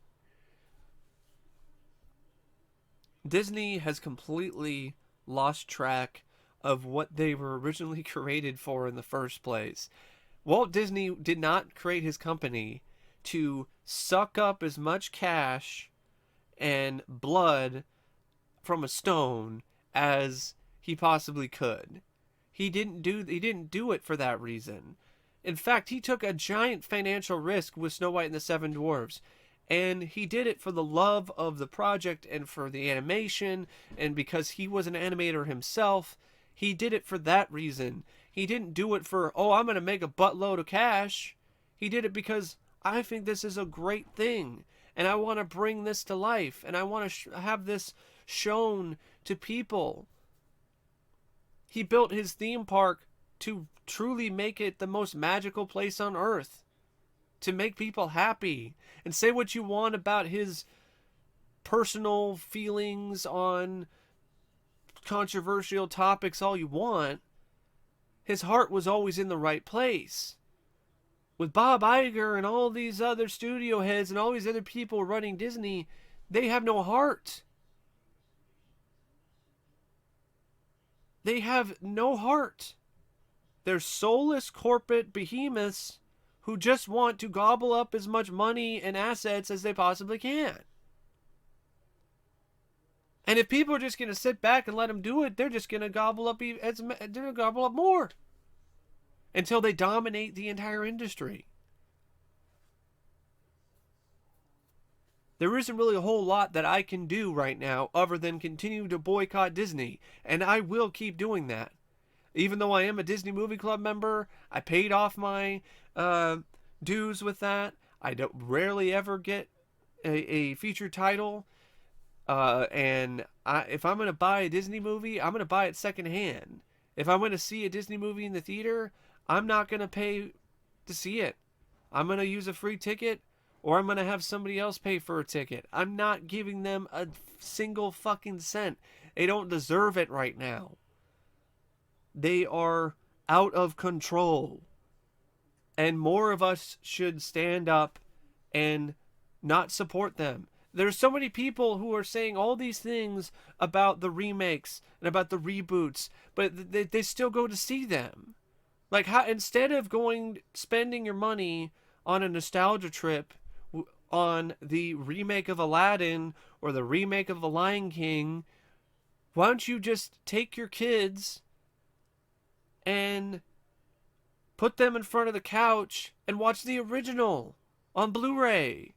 Disney has completely lost track of what they were originally created for in the first place. Walt Disney did not create his company to suck up as much cash and blood from a stone as he possibly could. He didn't do it for that reason. In fact, he took a giant financial risk with Snow White and the Seven Dwarfs. And he did it for the love of the project and for the animation, and because he was an animator himself. He did it for that reason. He didn't do it for, oh, I'm going to make a buttload of cash. He did it because I think this is a great thing, and I want to bring this to life, and I want to have this shown to people. He built his theme park to truly make it the most magical place on earth, to make people happy. And say what you want about his personal feelings on controversial topics all you want, his heart was always in the right place. With Bob Iger and all these other studio heads and all these other people running Disney, they have no heart. They have no heart. They're soulless corporate behemoths who just want to gobble up as much money and assets as they possibly can. And if people are just going to sit back and let them do it, they're just going to gobble up more until they dominate the entire industry. There isn't really a whole lot that I can do right now other than continue to boycott Disney, and I will keep doing that. Even though I am a Disney Movie Club member, I paid off my dues with that. I don't rarely ever get a featured title. And if I'm going to buy a Disney movie, I'm going to buy it secondhand. If I'm going to see a Disney movie in the theater, I'm not going to pay to see it. I'm going to use a free ticket, or I'm going to have somebody else pay for a ticket. I'm not giving them a single fucking cent. They don't deserve it right now. They are out of control. And more of us should stand up and not support them. There's so many people who are saying all these things about the remakes and about the reboots, but they still go to see them. Like, how, instead of spending your money on a nostalgia trip on the remake of Aladdin or the remake of The Lion King, why don't you just take your kids and put them in front of the couch and watch the original on Blu-ray?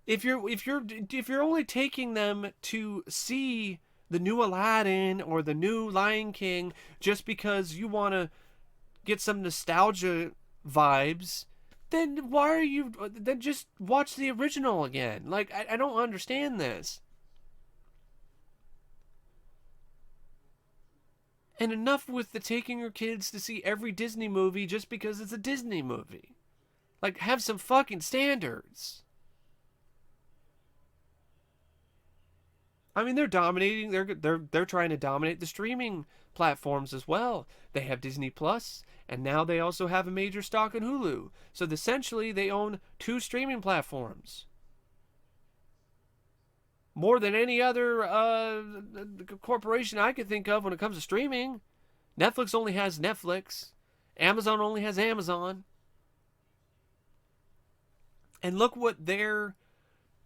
If you're only taking them to see the new Aladdin or the new Lion King just because you want to get some nostalgia vibes, then then just watch the original again. Like, I don't understand this. And enough with the taking your kids to see every Disney movie just because it's a Disney movie. Like, have some fucking standards. I mean, they're dominating. They're trying to dominate the streaming platforms as well. They have Disney Plus, and now they also have a major stock in Hulu. So essentially, they own 2 streaming platforms, more than any other corporation I could think of when it comes to streaming. Netflix only has Netflix. Amazon only has Amazon. And look what their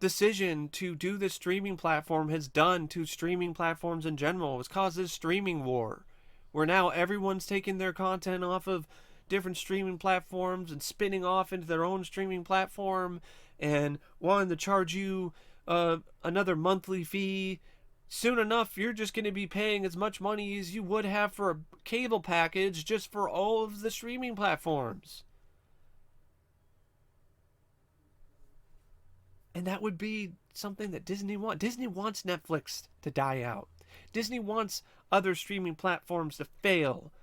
decision to do this streaming platform has done to streaming platforms in general. It's caused this streaming war where now everyone's taking their content off of different streaming platforms and spinning off into their own streaming platform and wanting to charge you another monthly fee. Soon enough, you're just going to be paying as much money as you would have for a cable package just for all of the streaming platforms. And that would be something that Disney wants. Disney wants Netflix to die out. Disney wants other streaming platforms to fail.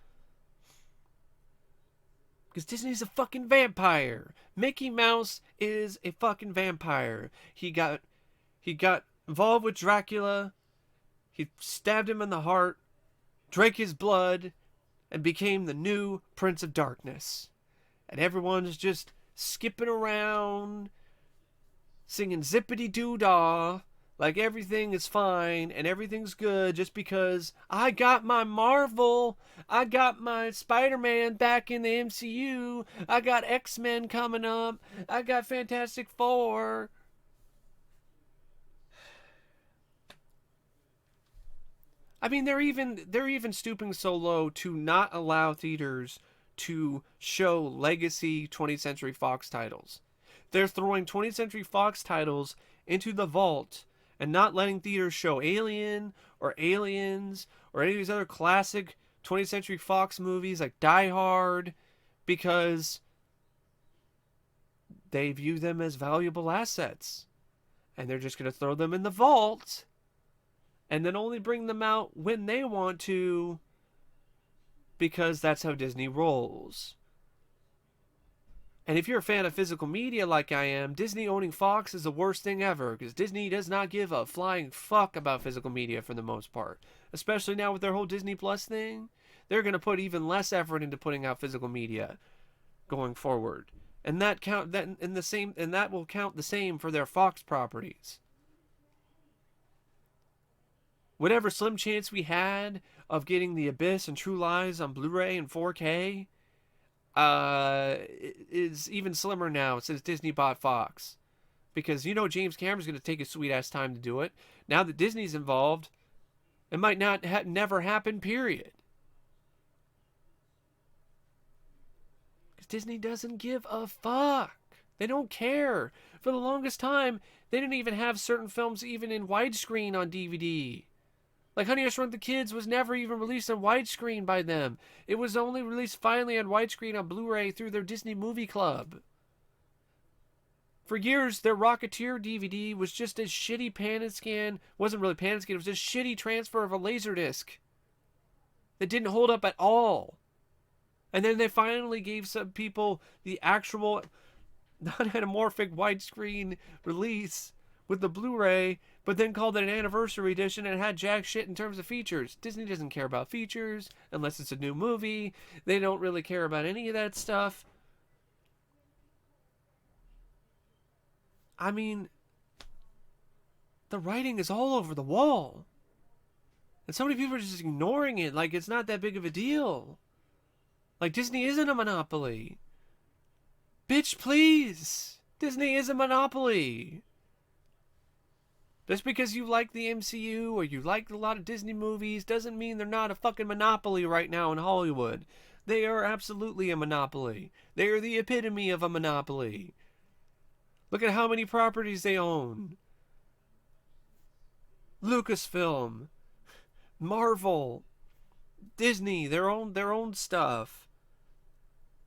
Because Disney's a fucking vampire. Mickey Mouse is a fucking vampire. He got involved with Dracula. He stabbed him in the heart, drank his blood, and became the new Prince of Darkness. And everyone's just skipping around, singing zippity-doo-dah, like everything is fine and everything's good just because I got my Marvel, I got my Spider-Man back in the MCU, I got X-Men coming up, I got Fantastic Four. I mean, they're even stooping so low to not allow theaters to show legacy 20th Century Fox titles. They're throwing 20th Century Fox titles into the vault and not letting theaters show Alien or Aliens or any of these other classic 20th Century Fox movies like Die Hard because they view them as valuable assets. And they're just going to throw them in the vault and then only bring them out when they want to because that's how Disney rolls. And if you're a fan of physical media like I am, Disney owning Fox is the worst thing ever, because Disney does not give a flying fuck about physical media for the most part. Especially now with their whole Disney Plus thing, they're going to put even less effort into putting out physical media going forward. And that will count the same for their Fox properties. Whatever slim chance we had of getting The Abyss and True Lies on Blu-ray and 4K is even slimmer now since Disney bought Fox. Because you know James Cameron's going to take his sweet ass time to do it. Now that Disney's involved, it might not never happen, period. Because Disney doesn't give a fuck. They don't care. For the longest time, they didn't even have certain films even in widescreen on DVD. Like Honey, I Shrunk the Kids was never even released on widescreen by them. It was only released finally on widescreen on Blu-ray through their Disney Movie Club. For years, their Rocketeer DVD was just a shitty pan and scan. Wasn't really pan and scan, it was a shitty transfer of a Laserdisc that didn't hold up at all. And then they finally gave some people the actual non-anamorphic widescreen release with the Blu-ray, but then called it an anniversary edition and had jack shit in terms of features. Disney doesn't care about features unless it's a new movie. They don't really care about any of that stuff. I mean, the writing is all over the wall. And so many people are just ignoring it like it's not that big of a deal. Like Disney isn't a monopoly. Bitch, please. Disney is a monopoly. Just because you like the MCU or you like a lot of Disney movies doesn't mean they're not a fucking monopoly right now in Hollywood. They are absolutely a monopoly. They are the epitome of a monopoly. Look at how many properties they own. Lucasfilm, Marvel, Disney, their own stuff.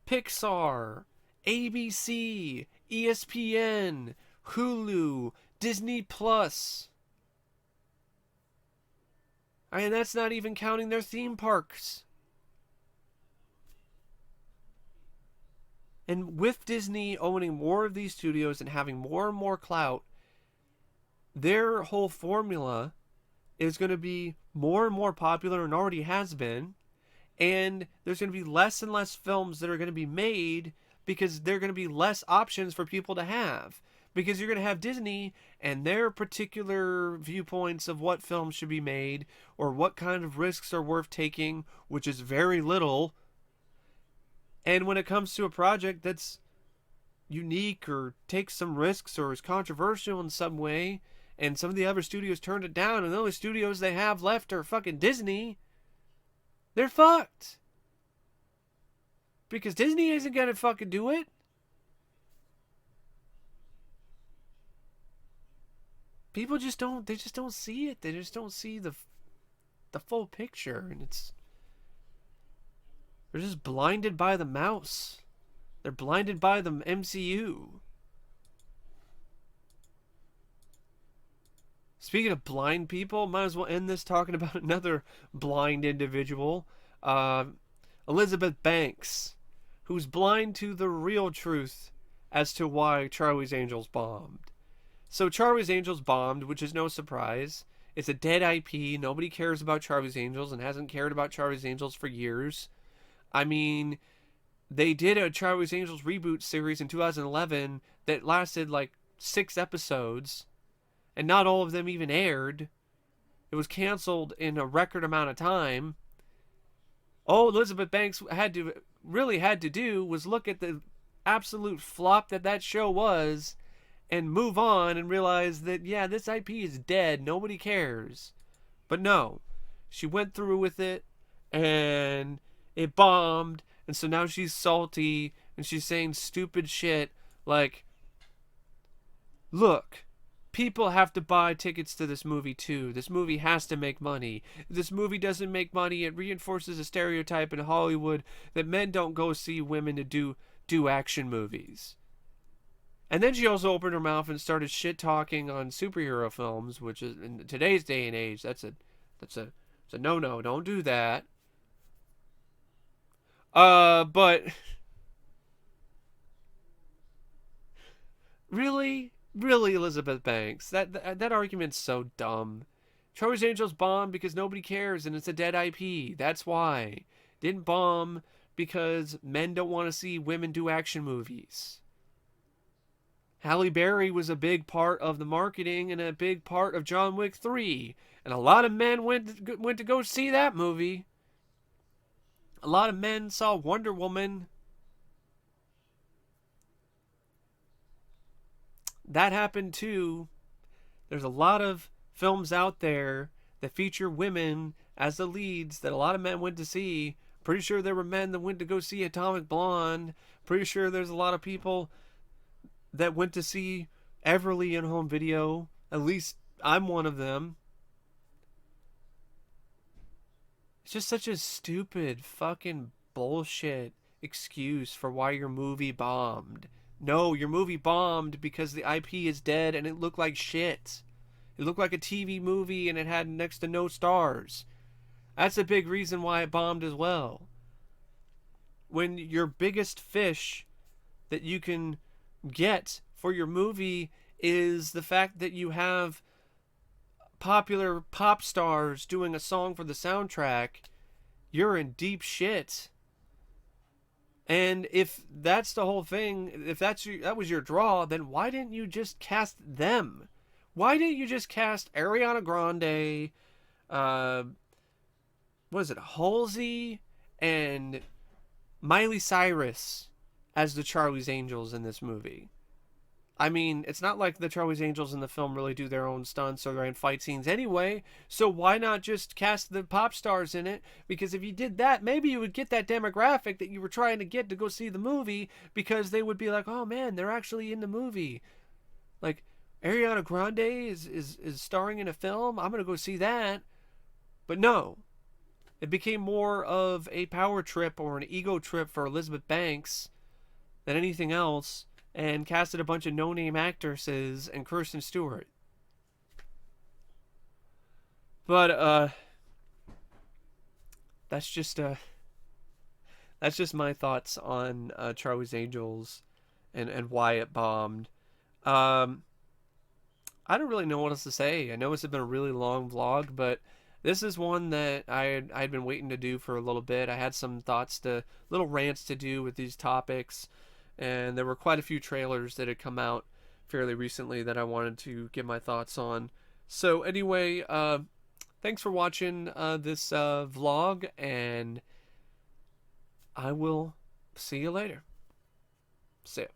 Pixar, ABC, ESPN, Hulu, Disney Plus. And that's not even counting their theme parks. And with Disney owning more of these studios and having more and more clout, their whole formula is going to be more and more popular and already has been. And there's going to be less and less films that are going to be made because there are going to be less options for people to have. Because you're going to have Disney and their particular viewpoints of what films should be made or what kind of risks are worth taking, which is very little. And when it comes to a project that's unique or takes some risks or is controversial in some way, and some of the other studios turned it down, and the only studios they have left are fucking Disney, they're fucked. Because Disney isn't gonna fucking do it. People just don't see it. They just don't see the full picture, and they're just blinded by the mouse. They're blinded by the MCU. Speaking of blind people, might as well end this talking about another blind individual. Elizabeth Banks, who's blind to the real truth as to why Charlie's Angels bombed. So Charlie's Angels bombed, which is no surprise. It's a dead IP. Nobody cares about Charlie's Angels and hasn't cared about Charlie's Angels for years. I mean, they did a Charlie's Angels reboot series in 2011 that lasted like 6 episodes, and not all of them even aired. It was canceled in a record amount of time. All Elizabeth Banks really had to do was look at the absolute flop that show was and move on and realize that, yeah, this IP is dead. Nobody cares. But no, she went through with it and it bombed. And so now she's salty and she's saying stupid shit like, look, people have to buy tickets to this movie too. This movie has to make money. If this movie doesn't make money, it reinforces a stereotype in Hollywood that men don't go see women to do action movies. And then she also opened her mouth and started shit talking on superhero films, which is in today's day and age, that's a no. Don't do that. But Really? Really, Elizabeth Banks? That argument's so dumb. Charlie's Angels bombed because nobody cares and it's a dead IP. That's why. Didn't bomb because men don't want to see women do action movies. Halle Berry was a big part of the marketing and a big part of John Wick 3. And a lot of men went to go see that movie. A lot of men saw Wonder Woman. That happened too. There's a lot of films out there that feature women as the leads that a lot of men went to see. Pretty sure there were men that went to go see Atomic Blonde. Pretty sure there's a lot of people that went to see Everly in home video. At least I'm one of them. It's just such a stupid fucking bullshit excuse for why your movie bombed. No, your movie bombed because the IP is dead and it looked like shit. It looked like a TV movie and it had next to no stars. That's a big reason why it bombed as well. When your biggest fish that you can get for your movie is the fact that you have popular pop stars doing a song for the soundtrack, you're in deep shit. And if that's the whole thing, if that was your draw, then why didn't you just cast them? Why didn't you just cast Ariana Grande, what is it, Halsey, and Miley Cyrus as the Charlie's Angels in this movie? I mean, it's not like the Charlie's Angels in the film really do their own stunts or their own fight scenes anyway, so why not just cast the pop stars in it? Because if you did that, maybe you would get that demographic that you were trying to get to go see the movie, because they would be like, oh man, they're actually in the movie. Like, Ariana Grande is starring in a film, I'm going to go see that. But no, it became more of a power trip or an ego trip for Elizabeth Banks than anything else, and casted a bunch of no-name actresses and Kristen Stewart. But that's just my thoughts on Charlie's Angels and why it bombed. I don't really know what else to say. I know it's been a really long vlog, but this is one that I'd been waiting to do for a little bit. I had some little rants to do with these topics, and there were quite a few trailers that had come out fairly recently that I wanted to give my thoughts on. So anyway, thanks for watching this vlog, and I will see you later. See ya.